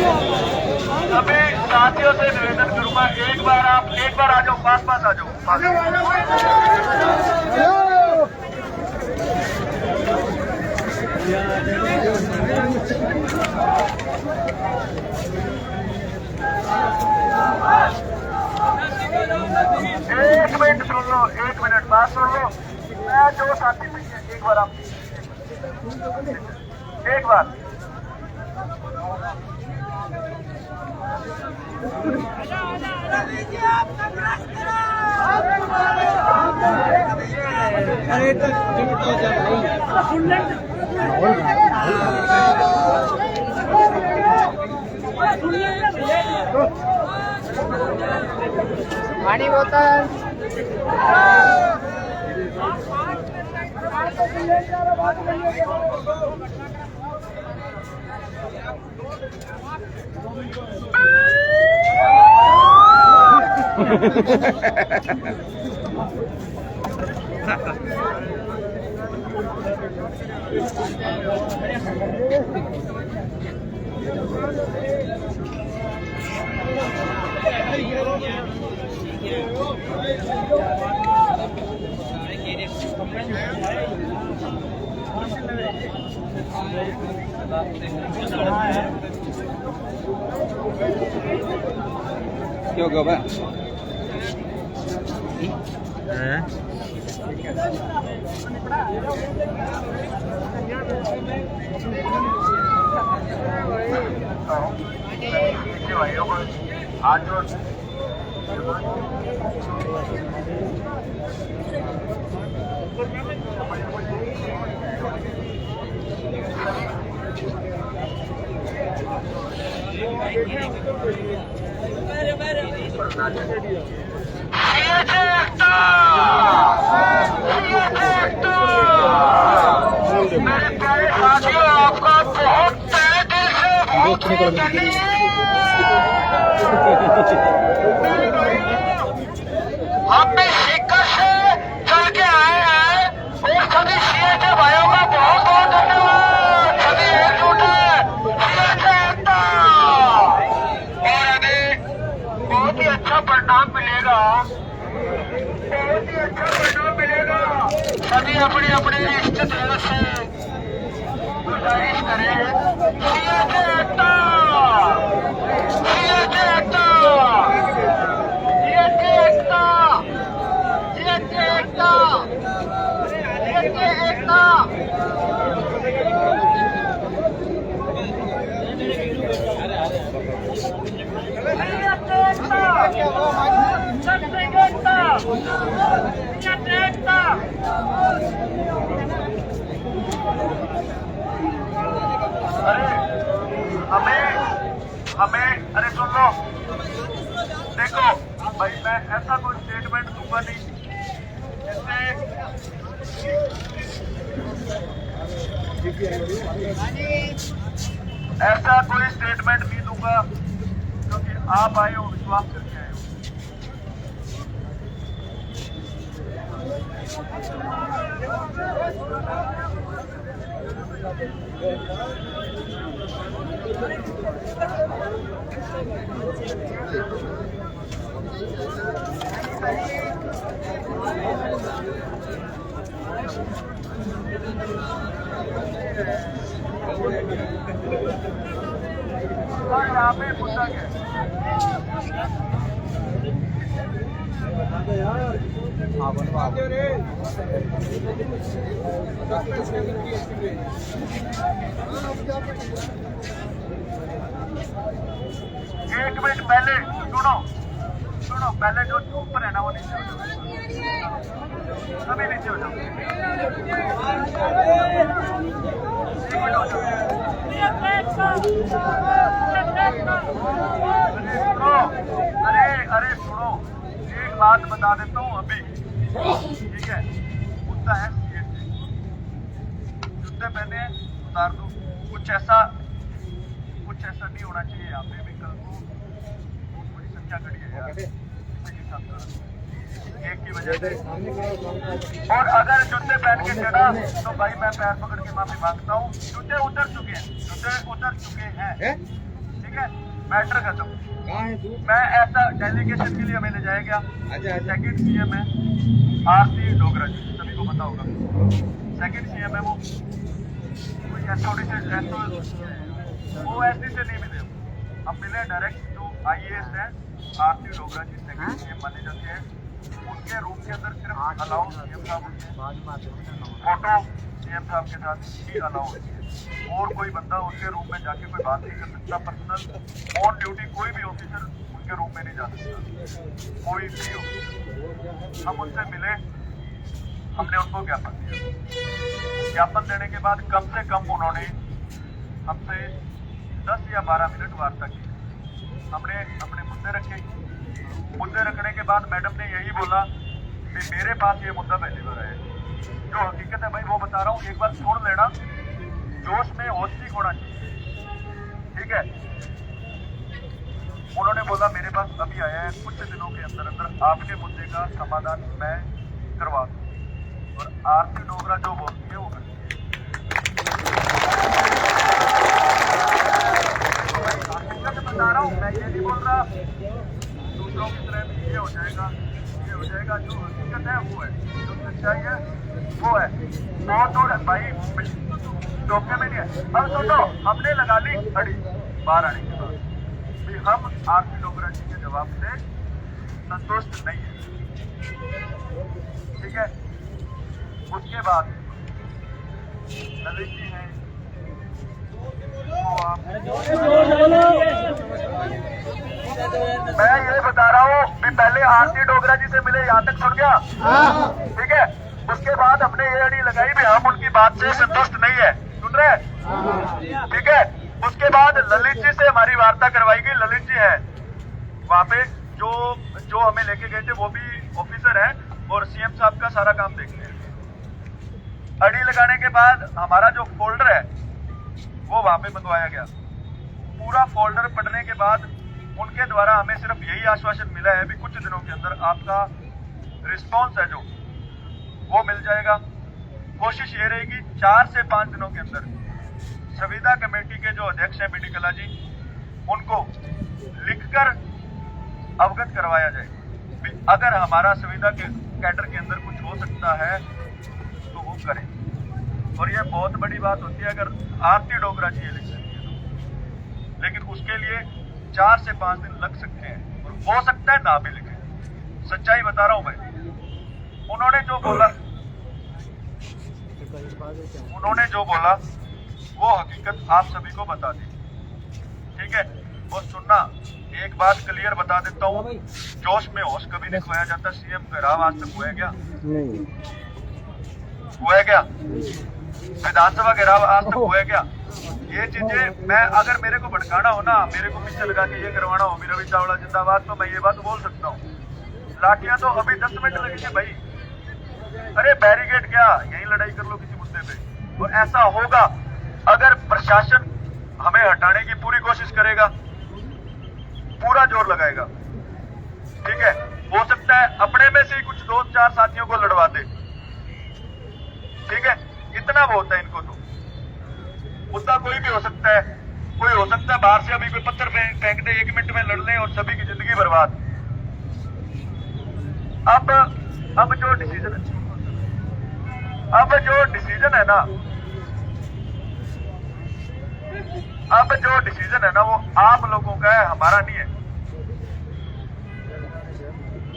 सभी साथियों से निवेदन करूंगा, एक बार आ जाओ, पास आ जाओ। एक मिनट सुन लो, 1 मिनट बात सुन लो। मैं जो साथी पीछे, एक बार आप एक बार पानी बोतल क्यों गो बा आज मेरे प्यारे साथियों, आपका बहुत तहे दिल से हम भी सीकर से चल के आए हैं और सभी सीए के भाइयों का बहुत बहुत धन्यवाद। सभी एकजुट है, और अभी बहुत ही अच्छा परिणाम मिलेगा, बहुत ही अच्छा परिणाम मिलेगा। सभी अपने अपने रिश्तेदारों से गुजारिश करें, सीए के एकता, सीए के एकता, सीए के एकता, सीए के एकता, सीए के एकता। हमें अरे सुन लो, देखो भाई, मैं ऐसा कोई स्टेटमेंट दूंगा नहीं जिससे ऐसा कोई स्टेटमेंट नहीं दूंगा क्योंकि आप आए हो, विश्वास करके आए हो। और यहाँ पे मुद्दा क्या है? एक मिनट पहले सुनो, पहले जो ऊपर है ना वो नीचे हो जाओ, सभी नीचे हो जाओ। अरे सुनो, एक बात बता देता हूँ अभी, ठीक है? मुद्दा है जूते पहने हैं, उतार दो। कुछ ऐसा नहीं होना चाहिए यहाँ पे भी। कल को बड़ी संख्या खड़ी है यार, एक की वजह से। और अगर जूते पहन के चढ़ा तो भाई मैं पैर पकड़ के माफी मांगता हूँ। जूते उतर चुके हैं, ठीक ठीक है, मैटर खत्म। कहाँ है तू? मैं ऐसा डेलीगेशन के लिए हमें ले जाया गया। अच्छा अच्छा। सेकंड सीएम है आरती डोगरा जी, सभी को पता होगा। सेकंड सीएम है वो, कोई एसओडी से वो एसडी से नहीं मिले, हम मिले डायरेक्ट जो आईएएस है आरती डोगरा जी, सेकंड सीएम माने जाते हैं। उनके रूम के अंदर सिर्फ अलाउ सीएम साहब होते हैं, फोटो सीएम साहब के साथ ही अलाउ होती है, और कोई बंदा उनके रूम में जाके कोई बात नहीं कर सकता। पर्सनल ऑन ड्यूटी कोई भी ऑफिसर उनके रूम में नहीं जा सकता, कोई भी हो। हम उनसे मिले, हमने उनको ज्ञापन दिया। ज्ञापन देने के बाद कम से कम उन्होंने हमसे 10 या 12 मिनट वार्ता की। हमने अपने मुद्दे रखे। मुद्दे रखने के बाद मैडम ने यही बोला कि मेरे पास ये मुद्दा पहली बार है। जो हकीकत है भाई वो बता रहा हूँ, एक बार सुन लेना, जोश में होश नहीं खोना चाहिए, ठीक है। उन्होंने बोला मेरे पास अभी आया है, कुछ दिनों के अंदर अंदर आपके मुद्दे का समाधान मैं करवा दूँ, और आरती डोगरा जो बोलती है वो करती है। बता रहा हूँ, मैं ये नहीं बोल रहा दूसरों की तरह भी ये हो जाएगा, ये हो जाएगा। जो हकीकत है वो है, जो सच्चाई है वो है। बहुत दूर है भाई, टोकने में नहीं है। अब सुनो, हमने लगा ली अड़ी बाहर आने के बाद भी हम आरती डोगरा जी के जवाब से संतुष्ट नहीं है, ठीक है। उसके बाद ललित जी हैं, मैं ये बता रहा हूँ कि पहले आरती डोगरा जी से मिले, यहाँ तक सुन गया, ठीक है। उसके बाद हमने ये अड़ी लगाई भी हम उनकी बात से संतुष्ट नहीं है, सुन रहे हैं, ठीक है। उसके बाद ललित जी से हमारी वार्ता करवाई गई। ललित जी है वहाँ पे, जो हमें लेके गए थे, वो भी ऑफिसर है और सीएम साहब का सारा काम देखते हैं। अड़ी लगाने के बाद हमारा जो फोल्डर है वो वहां पे मंगवाया गया। पूरा फोल्डर पढ़ने के बाद उनके द्वारा हमें सिर्फ यही आश्वासन मिला है कि कुछ दिनों के अंदर आपका रिस्पॉन्स है जो वो मिल जाएगा। कोशिश ये रहेगी 4 से 5 दिनों के अंदर संविदा कमेटी के जो अध्यक्ष हैं बीडी कला जी, उनको लिखकर अवगत करवाया जाए। अगर हमारा संविदा के कैडर के अंदर कुछ हो सकता है तो वो करें। और ये बहुत बड़ी बात होती है अगर आरती डोगरा जी ये लिख सकती है तो, लेकिन उसके लिए 4 से 5 दिन लग सकते हैं और हो सकता है ना भी लिखे। सच्चाई बता रहा हूं भाई। उन्होंने जो बोला वो हकीकत आप सभी को बता दी, ठीक है। और सुनना, एक बात क्लियर बता देता हूँ, जोश में होश कभी नहीं खोया जाता। सीएम घेराव आज तक हुआ है क्या? हुआ है क्या? विधानसभा घेराव आज तक हुआ है क्या? ये चीजें मैं, अगर मेरे को भड़काना हो ना, मेरे को पीछे लगा के ये करवाना हो, रवि चावड़ा जिंदाबाद, तो मैं ये बात बोल सकता हूँ। लाठियां तो अभी 10 मिनट लगेंगे भाई। अरे बैरिकेड क्या, यही लड़ाई कर लो किसी मुद्दे पे। और ऐसा होगा अगर प्रशासन हमें हटाने की पूरी कोशिश करेगा, पूरा जोर लगाएगा, ठीक है। हो सकता है अपने में से ही कुछ 2-4 साथियों को लड़वा दे, ठीक है। इतना बहुत है इनको तो। मुद्दा कोई भी हो सकता है, कोई हो सकता है बाहर से अभी कोई पत्थर फेंक दे, 1 मिनट में लड़ ले और सभी की जिंदगी बर्बाद। अब जो डिसीजन है ना, वो आप लोगों का है, हमारा नहीं है।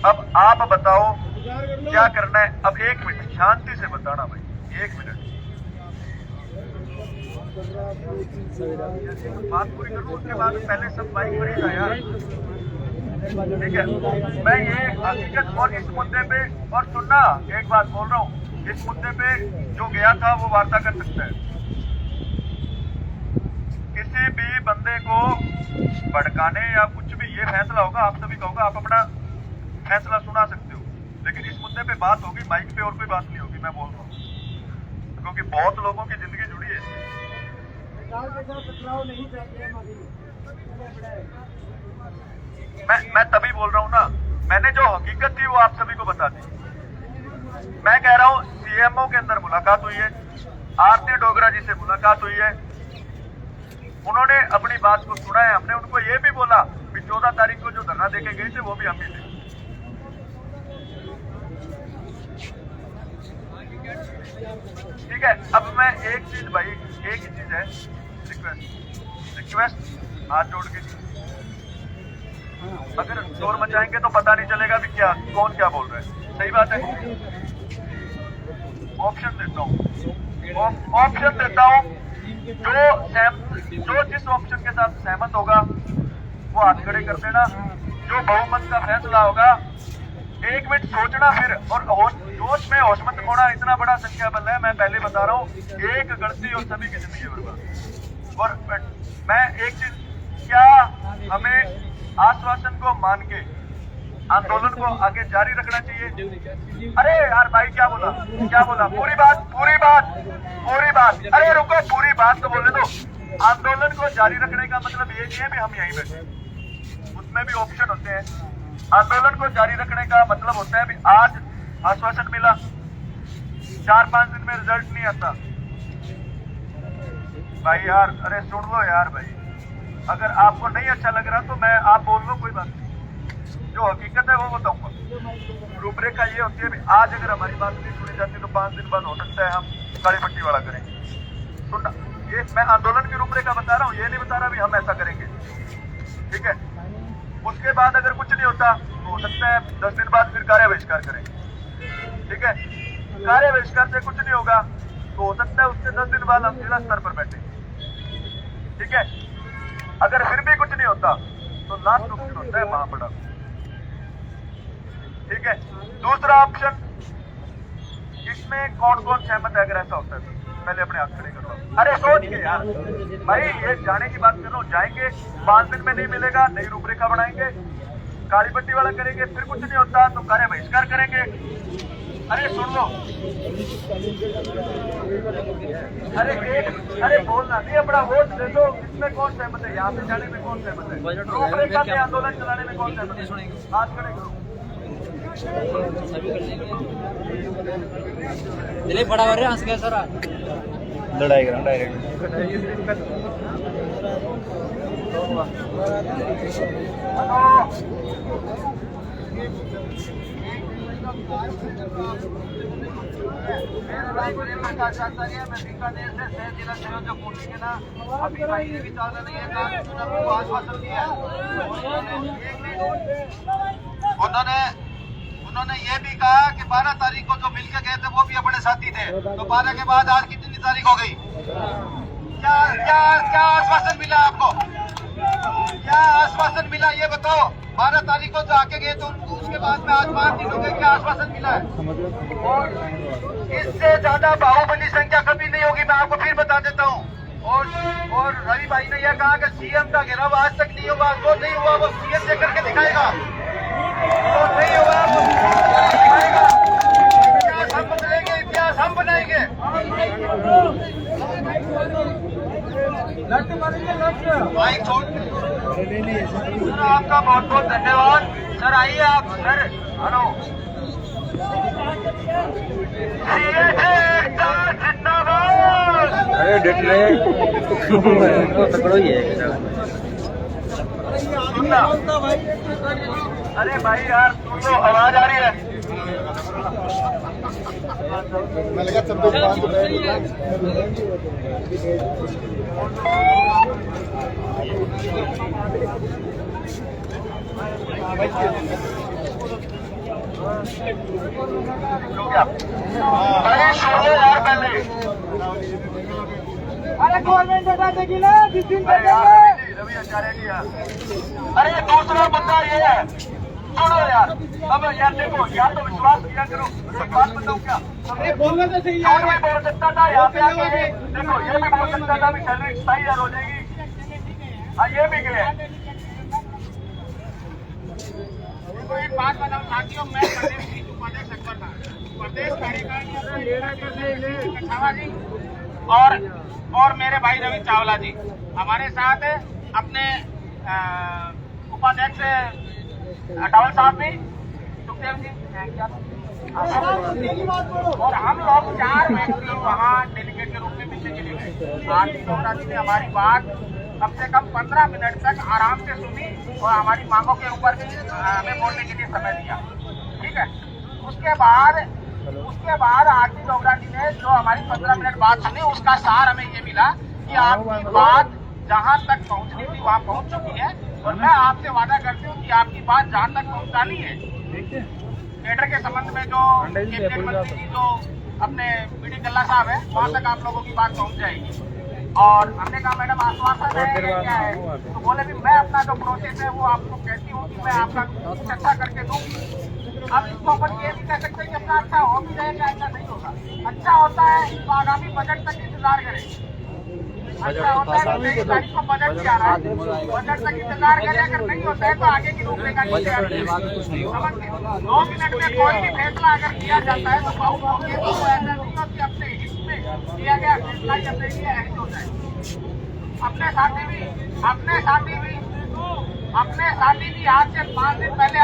अब आप बताओ क्या करना है। अब 1 मिनट शांति से बताना भाई, 1 मिनट बात पूरी करूँ, उसके बाद पहले सब बाइक पर ही था यार, ठीक है। मैं ये हकीकत और इस मुद्दे पे, और सुनना, एक बात बोल रहा हूँ, इस मुद्दे पे जो गया था वो वार्ता कर सकता है। किसी भी बंदे को भड़काने या कुछ भी, ये फैसला होगा आप सभी का होगा, आप अपना फैसला सुना सकते हो, लेकिन इस मुद्दे पे बात होगी माइक पे, और कोई बात नहीं होगी, मैं बोल रहा हूँ, क्योंकि बहुत लोगों की जिंदगी जुड़ी है। मैं तभी बोल रहा हूँ ना, मैंने जो हकीकत थी वो आप सभी को बता दी। मैं कह रहा हूँ सीएमओ के अंदर मुलाकात हुई है, आरती डोगरा जी से मुलाकात हुई है, उन्होंने अपनी बात को सुना है। हमने उनको ये भी बोला कि 14 तारीख को जो धरना देके गए थे वो भी हम ही थे। ठीक है, अब मैं एक चीज भाई, एक ही चीज है, रिक्वेस्ट हाथ जोड़ के, अगर शोर मचाएंगे तो पता नहीं चलेगा भी क्या कौन क्या बोल रहा है। सही बात है। ऑप्शन देता हूँ, जो जिस ऑप्शन के साथ सहमत होगा वो हाथ खड़े कर देना। जो बहुमत का फैसला होगा, 1 मिनट सोचना फिर, और जोश में होशमंद होना। इतना बड़ा संख्या बल है, मैं पहले बता रहा हूँ, एक गलती और सभी की जिंदगी बर्बाद। और मैं एक चीज, क्या हमें आश्वासन को मान के आंदोलन को आगे जारी रखना चाहिए? अरे यार भाई क्या बोला पूरी बात, अरे रुको, पूरी बात तो बोलने दो। आंदोलन को जारी रखने का मतलब ये नहीं है भी हम यहीं बैठे, उसमें भी ऑप्शन होते हैं। आंदोलन को जारी रखने का मतलब होता है भी आज आश्वासन मिला, 4-5 दिन में रिजल्ट नहीं आता भाई यार, अरे सुन लो यार भाई, अगर आपको नहीं अच्छा लग रहा तो आप बोल लो, कोई बात नहीं। जो हकीकत है वो बताऊंगा। रूपरेखा ये होती है भी आज अगर हमारी बात नहीं सुनी जाती तो 5 दिन बाद हो सकता है हम काली पट्टी वाला करेंगे। सुनना, ये मैं आंदोलन की रूपरेखा बता रहा हूँ, ये नहीं बता रहा भी हम ऐसा करेंगे। ठीक है, उसके बाद अगर कुछ नहीं होता तो हो सकता है 10 दिन बाद फिर कार्य बहिष्कार करेंगे। ठीक है, कार्य बहिष्कार से कुछ नहीं होगा तो हो सकता है उसके 10 दिन बाद हम जिला स्तर पर बैठे। ठीक है, अगर फिर भी कुछ नहीं होता तो लास्ट ऑप्शन होता है महापड़ा। ठीक है, दूसरा ऑप्शन, इसमें कौन कौन सहमत है? अगर ऐसा होता है तो पहले अपने हाथ खड़े करो। अरे सोच के यार भाई, ये जाने की बात कर रहा हूँ, जाएंगे 5 दिन में नहीं मिलेगा, नई रूपरेखा बनाएंगे, काली पट्टी वाला करेंगे, फिर कुछ नहीं होता तो कार्य बहिष्कार करेंगे। अरे सुन लो, अरे बोलना नहीं, अपना वोट दे दो। इसमें कौन सहमत है? यहाँ से जाने में कौन सहमत है? रूपरेखा से आंदोलन चलाने में कौन सहमत है? हाथ खड़े करो। दिले बड़ा कर रहे हैं, हंस गया सर, लड़ाई करा डायरेक्ट। मैं बीकानेर से शहर जिला चलो जो पूछी के ना, अभी भाई ने भी चाहता नहीं है, आश्वासन दिया। उन्होंने ये भी कहा कि 12 तारीख को जो मिलकर गए थे वो भी अपने साथी थे, तो 12 के बाद आज कितनी तारीख हो गई? क्या आश्वासन मिला आपको? क्या आश्वासन मिला ये बताओ? 12 तारीख को जो आके गए तो उसके बाद में आज 5 दिन हो गए, क्या आश्वासन मिला है? और इससे ज्यादा बाहुबली संख्या कभी नहीं होगी, मैं आपको फिर बता देता हूँ। और रवि भाई ने यह कहा कि सीएम का घेराव आज तक नहीं हुआ, जो नहीं हुआ वो सीएम से करके दिखाएगा, तो नहीं हुआ वो दिखाएगा। इतिहास हम बदलेंगे, इतिहास हम बनाएंगे। माइक छोड़, सर आपका बहुत बहुत धन्यवाद। सर आइए आप, सर हेलो। अरे डेट तकड़ो ही है। अरे भाई यार सुन लो, आवाज आ रही है? मैं लगा सब लोग अरे सुनो यार पहले, अरे गवर्नमेंट बता देगी ना, जिस दिन रवि आचार्य जी यार। अरे दूसरा मुद्दा ये है, सुनो यार, अब यार देखो, या तो विश्वास किया करो। एक बात बताऊं क्या, बोलना तो सही और भी बोल सकता था यहाँ पे आके, देखो ये भी बोल सकता था भी सैलरी 27,000 हो जाएगी। हाँ ये भी गए। एक बात बताओ साथियों, मैं प्रदेश अकबर था, प्रदेश कार्यकारिणी और मेरे भाई रवि चावला जी हमारे साथ अपने उपाध्यक्ष अटावल साहब भी, सुखदेव जी, और हम लोग 4 व्यक्ति वहाँ डेलीगेट के रूप में मिलने के लिए गए। आरती चौधरी ने हमारी बात कम से कम 15 मिनट तक आराम से सुनी और हमारी मांगों के ऊपर भी हमें बोलने के लिए समय दिया। ठीक है, उसके बाद आरती डोगरा जी ने जो हमारी 15 मिनट बात सुनी, उसका सार हमें ये मिला कि आपकी बात जहाँ तक पहुँचनी थी वहाँ पहुँच चुकी है और मैं आपसे वादा करती हूँ कि आपकी बात जहाँ तक पहुँचानी है कैडर के संबंध में जो कैबिनेट मंत्री जी जो अपने बीडी कल्ला साहब है, वहाँ तक आप लोगों की बात पहुँच जाएगी। और हमने कहा मैडम आश्वासन है या क्या है, तो बोले भी मैं अपना जो प्रोसेस है वो आपको कहती हूँ कि मैं आपका कुछ अच्छा करके दूँगी। अब इसको अपन ये भी कह सकते हैं कि अपना अच्छा हो भी जाएगा, अच्छा नहीं होगा। अच्छा होता है तो आगामी बजट तक इंतजार करें। अच्छा होता है तो 23 तारीख को बजट भी आ रहा है, बजट तक इंतजार करें। अगर नहीं होता है तो आगे की रूपरेखा की तैयारी करें। 2 मिनट में कोई भी फैसला अगर किया जाता है तो बहुत होंगे तो ऐसा नहीं हो कि अपने हित में किया गया फैसला ही अपने लिए अहम हो जाए। अपने साथी भी आज से 5 दिन पहले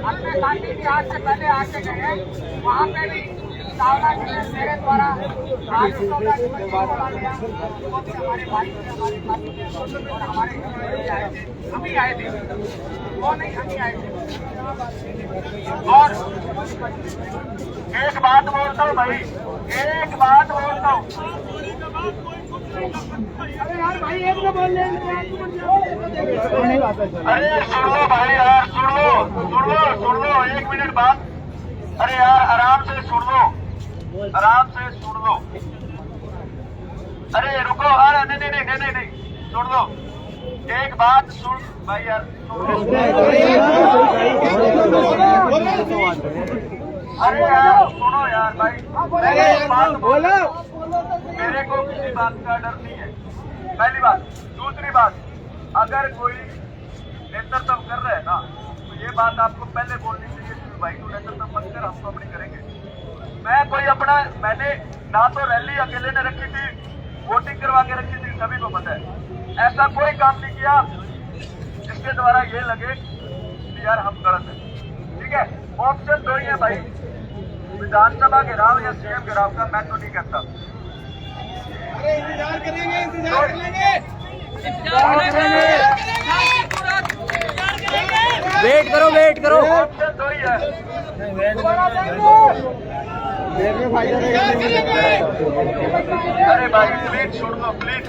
अपने साथी भी आज से पहले आके गए, वहाँ पे भी सावला जी ने मेरे द्वारा हमारे भाई और हमारे हम ही आए थे, वो नहीं हम ही आए थे। और एक बात बोलता हूँ भाई, एक बात बोलता हूँ, अरे यार भाई एक तो बोल रहे अरे सुन लो भाई यार, सुन लो 1 मिनट बाद। अरे यार आराम से सुन लो। अरे रुको, अरे नहीं सुन लो, एक बात सुन भाई यार, अरे यार सुनो यार भाई, बोलो। मेरे को किसी बात का डर नहीं है, पहली बात। दूसरी बात, अगर कोई नेतृत्व कर रहा है ना तो ये बात आपको पहले बोलनी चाहिए कि भाई तू नेतृत्व मत कर, हम तो अपनी करेंगे। मैंने ना तो रैली अकेले ने रखी थी, वोटिंग करवा के रखी थी, सभी को पता है। ऐसा कोई काम नहीं किया जिसके द्वारा ये लगे कि यार हम गलत है। ठीक है, ऑप्शन 2 ही है भाई, विधानसभा घेराव या सीएम घेराव का, मैं तो नहीं कहता। इंतजार करेंगे। वेट करो। ऑप्शन 2 ही है। अरे भाई प्लीज छोड़ दो, प्लीज।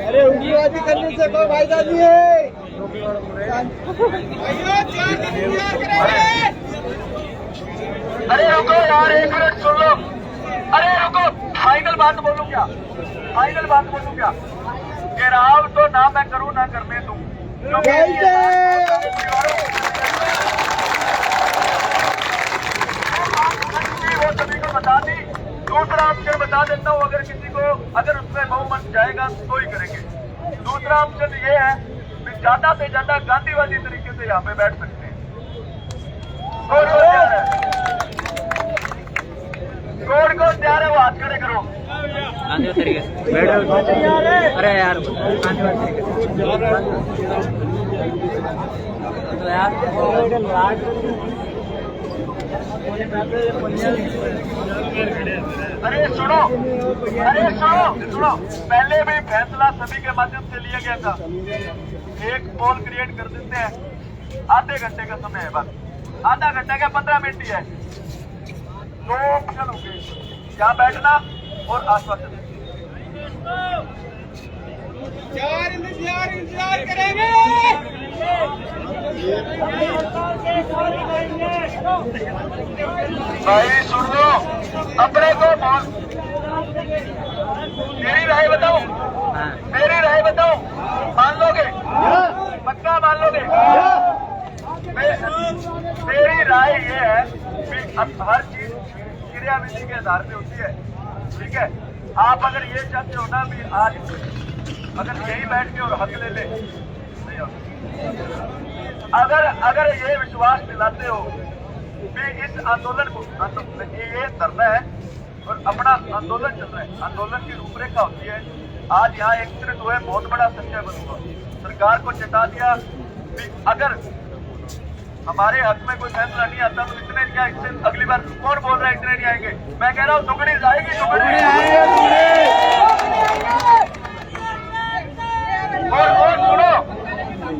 अरे उग्रवादी करने से कोई फायदा नहीं है। अरे रुको यार, 1 मिनट सुन लो। अरे रुको, फाइनल बात बोलूं क्या? घेराव तो ना मैं करूं ना करने दूं, वो सभी को बता दी। दूसरा ऑप्शन बता देता हूँ, अगर उसमें बहुमत जाएगा तो ही करेंगे। दूसरा ऑप्शन ये है कि ज्यादा से ज्यादा गांधीवादी तरीके से यहाँ पे बैठ सकते हैं। कौन तैयार है वो हाथ खड़े करो। तरीके से अरे यार अरे सुनो, पहले भी फैसला सभी के माध्यम से लिया गया था। एक पोल क्रिएट कर देते हैं, आधे घंटे का समय है, बस आधा घंटे का 15 मिनट ही है। 2 ऑप्शन होंगे, यहाँ बैठना और आश्वासन। इंतजार करेंगे। भाई सुन लो, अपने को मेरी राय बताओ, मान लोगे? पक्का मान लोगे? मेरी राय ये है कि अब हर चीज क्रियाविधि के आधार पे होती है। ठीक है, आप अगर ये चाहते हो ना भी आज अगर यही बैठ के और हक ले ले, नहीं होता। अगर ये विश्वास दिलाते हो कि इस आंदोलन को, ये धरना है और अपना आंदोलन चल रहा है, आंदोलन की रूपरेखा होती है। आज यहाँ एकत्रित हुए, बहुत बड़ा संचय बनूंगा। सरकार को चेता दिया कि अगर हमारे हक में कोई फैसला नहीं आता तो इतने क्या, इससे अगली बार कौन बोल रहा है इतने नहीं आएंगे? मैं कह रहा हूँ दुगनी आएगी, दुगनी।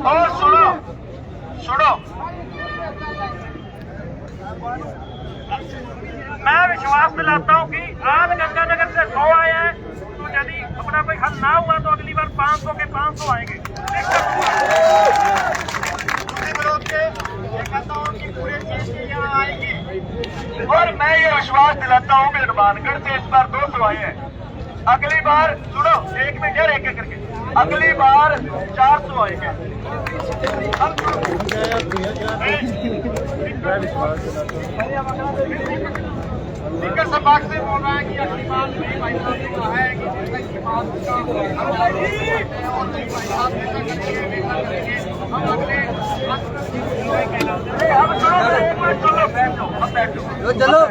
और सुनो मैं विश्वास दिलाता हूँ कि आज गंगानगर से 100 आए हैं, तो यदि अपना कोई हल ना हुआ तो अगली बार 500 के 500 आएंगे। और मैं ये विश्वास दिलाता हूँ कि हनुमानगढ़ से इस बार 200 आए हैं, अगली बार सुनो एक मिनट यार, एक करके अगली बार 400 आएंगे। स्पीकर सभा से बोल रहा है कि अगली बार नहीं भाई साहब ने कहा है कि इसकी बात हम सुनो, बैठ जाओ, बैठ जाओ।